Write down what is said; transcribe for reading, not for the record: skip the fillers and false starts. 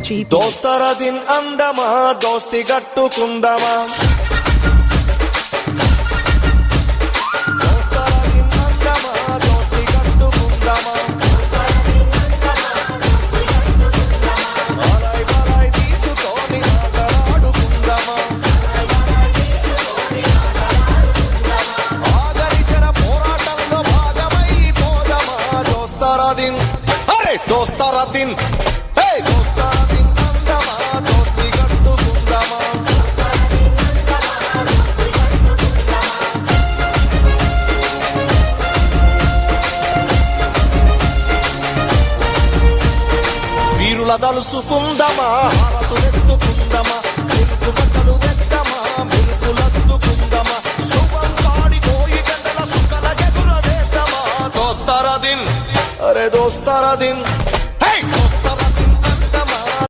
దోస్తరా దిన్ అందమా దోస్తి గట్టుకుందమా దోస్తరా దిన్ దోస్తరా దిన్ అందమా దోస్తి గట్టుకుందమా వీరుల దలుసుకుందమా హారతులెత్తుకుందమా మెరుపు బట్టలు తెద్దమా మెరుపులెత్తుకుందమా శుభం కాడిపోయి గంటల సుక్కల ఎగురవేద్దమా దోస్తరా దిన్ అరే దోస్తరా దిన్